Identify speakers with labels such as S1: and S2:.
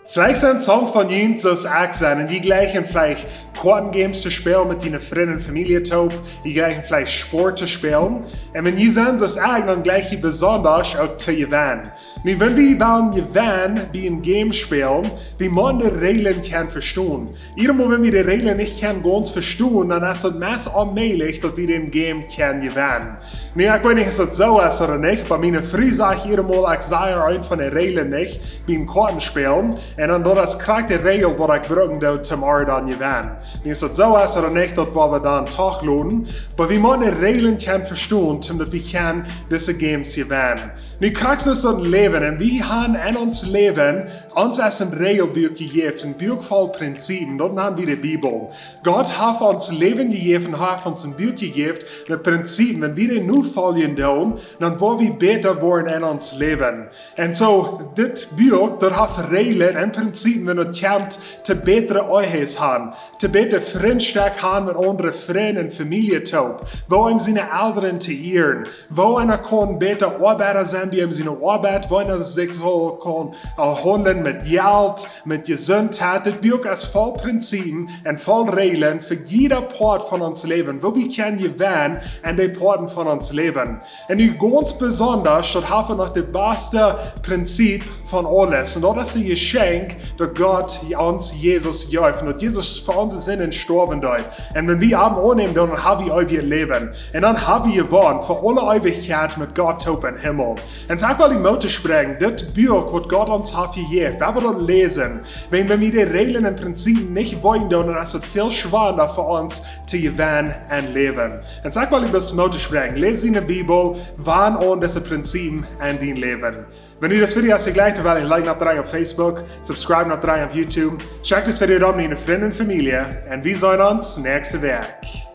S1: Vielleicht sind Song von Mien so auch sein und die gleichen vielleicht Kartengames zu spielen mit deinen Freunden und Familie top, die gleichen vielleicht Sport zu spielen. Und wenn die sind, das auch dann gleich besonders auch zu gewinnen. Und wenn wir gewinnen bei einem Game spielen, wie man die Regeln kann verstehen. Irgendwo, wenn wir die Regeln nicht ganz verstehen, dann ist es meist unmöglich, dass wir den Game kann gewinnen. Und ich weiß nicht, ob es so ist oder nicht, bei meiner Früh sage ich jedes ich sage ein von den Regeln nicht, bei einem Kartenspielen. Und dann das kriegt die Regel, die ich brauche, zum dann gewinnen. Nicht, dass es so ist oder nicht, dass wir dann Tag lohnen, aber wie man die Regeln kann verstehen, damit wir kann diese Games gewinnen. Nu kriegst du so ein Leben, und wir haben in uns Leben uns als ein Regelbuch gegeben, ein Buch voll Prinzipien, dort haben wir die Bibel. Gott hat uns Leben gegeben, hat uns ein Buch gegeben mit Prinzipien. Wenn wir den nur folgen tun, dann wollen wir besser werden in uns Leben. Und so, das Buch, das hat Regeln und Prinzipien, wenn es kommt, zu bessere Euches haben, zu bessere Freundschaft haben mit anderen Freunden und Familie top, wo ihm seine Eltern zu ehren, wo einer kann besser Arbeiter sein, die ihm seine Arbeit, wo einer sich so kann handeln mit Geld, mit Gesundheit. Das Buch ist voll Prinzipien und voll Regeln für jeder Part von uns Leben, wo wir können gewinnen an den Parten von uns Leben. Und ganz besonders, das haben wir noch das beste Prinzip von alles. Und das ist das Geschenk, das Gott uns Jesus gibt. Und Jesus für unsere Sinnen gestorben dort. Und wenn wir am annehmen, dann haben wir euer Leben. Und dann haben wir gewonnen für alle Ewigkeit mit Gott top im Himmel. Und sag mal die Mutter sprechen, das Buch, was Gott uns hat gegeben, wenn wir das lesen, wenn wir die Regeln und Prinzipien nicht wollen, dann ist es viel schwerer für uns zu gewinnen und leben. Und sag mal über das Mutter sprechen, lese in der Bibel, wann und diese Prinzipien in dein Leben. Wenn ihr das Video hast, gleich, weil ich like noch dran auf Facebook, subscribe noch dran auf YouTube, check das Video an mit deinen Freunden und Familie und wir sehen uns nächste Woche.